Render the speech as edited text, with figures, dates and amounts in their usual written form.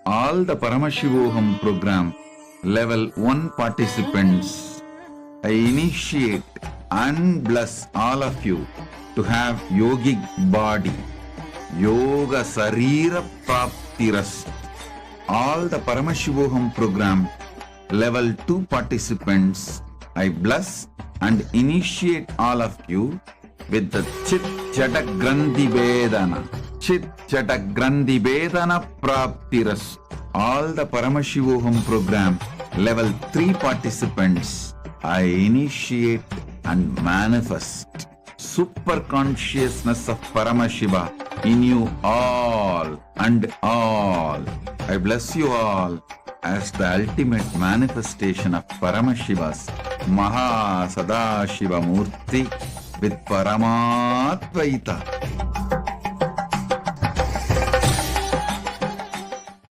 all the Paramashivoham program level 1 participants, I initiate and bless all of you to have yogic body, yoga sarira praptiras. All the Paramashivoham program level 2 participants, I bless and initiate all of you with the Chit Chata Grandhi Vedana. Chit Chata Grandhi Vedana Praptiras. All the Paramashivoham program level 3 participants, I initiate and manifest super consciousness of Paramashiva in you all and all. I bless you all as the ultimate manifestation of Paramashiva's Maha Sadashiva Murti with Paramatvaita.